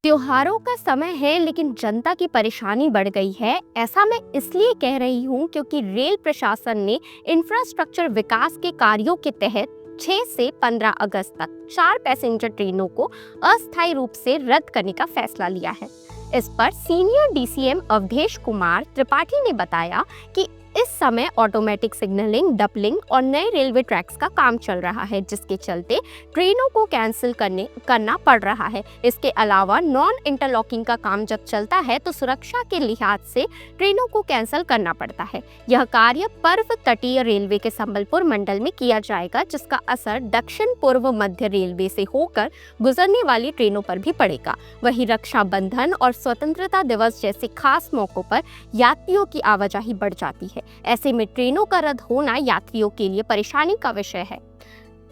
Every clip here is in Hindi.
त्योहारों का समय है लेकिन जनता की परेशानी बढ़ गई है। ऐसा मैं इसलिए कह रही हूँ क्योंकि रेल प्रशासन ने इंफ्रास्ट्रक्चर विकास के कार्यों के तहत 6 से 15 अगस्त तक 4 पैसेंजर ट्रेनों को अस्थायी रूप से रद्द करने का फैसला लिया है। इस पर सीनियर डीसीएम अवधेश कुमार त्रिपाठी ने बताया कि इस समय ऑटोमेटिक सिग्नलिंग, डबलिंग और नए रेलवे ट्रैक्स का काम चल रहा है, जिसके चलते ट्रेनों को कैंसिल करना पड़ रहा है। इसके अलावा नॉन इंटरलॉकिंग का काम जब चलता है तो सुरक्षा के लिहाज से ट्रेनों को कैंसिल करना पड़ता है। यह कार्य पर्व तटीय रेलवे के संबलपुर मंडल में किया जाएगा, जिसका असर दक्षिण पूर्व मध्य रेलवे से होकर गुजरने वाली ट्रेनों पर भी पड़ेगा। वहीं रक्षाबंधन और स्वतंत्रता दिवस जैसे खास मौकों पर यात्रियों की आवाजाही बढ़ जाती है। ऐसे में ट्रेनों का रद्द होना यात्रियों के लिए परेशानी का विषय है।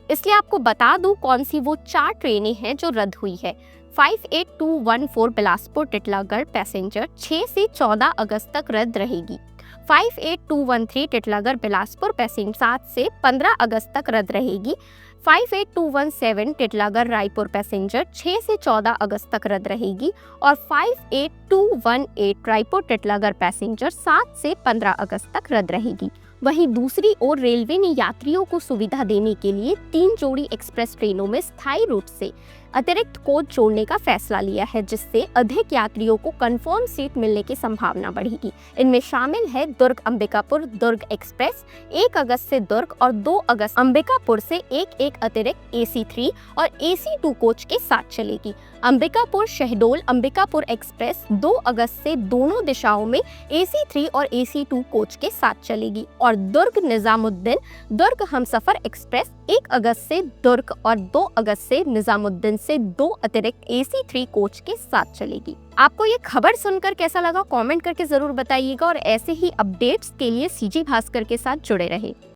इसलिए आपको बता दूं कौन सी वो 4 ट्रेनें हैं जो रद्द हुई है। 58214 बिलासपुर टिटलागढ़ पैसेंजर 6 से 14 अगस्त तक रद्द रहेगी। 58213 टिटलागढ़ बिलासपुर पैसेंजर 7 से 15 अगस्त तक रद्द रहेगी। 58217 टिटलागढ़ रायपुर पैसेंजर 6 से 14 अगस्त तक रद्द रहेगी और 58218 रायपुर टिटलागढ़ पैसेंजर 7 से 15 अगस्त तक रद्द रहेगी। वहीं दूसरी ओर रेलवे ने यात्रियों को सुविधा देने के लिए 3 जोड़ी एक्सप्रेस ट्रेनों में स्थायी रूप से अतिरिक्त कोच जोड़ने का फैसला लिया है, जिससे अधिक यात्रियों को कंफर्म सीट मिलने की संभावना बढ़ेगी। इनमें शामिल है दुर्ग अंबिकापुर दुर्ग एक्सप्रेस 1 अगस्त से दुर्ग और 2 अगस्त अंबिकापुर से एक अतिरिक्त AC3 और AC2 कोच के साथ चलेगी। अंबिकापुर शहडोल अंबिकापुर एक्सप्रेस 2 अगस्त से दोनों दिशाओं में AC3 और AC2 कोच के साथ चलेगी और दुर्ग निजामुद्दीन दुर्ग हमसफर एक्सप्रेस 1 अगस्त से दुर्ग और 2 अगस्त से निजामुद्दीन से 2 अतिरिक्त AC3 कोच के साथ चलेगी। आपको ये खबर सुनकर कैसा लगा कमेंट करके जरूर बताइएगा और ऐसे ही अपडेट्स के लिए CG भास्कर के साथ जुड़े रहे।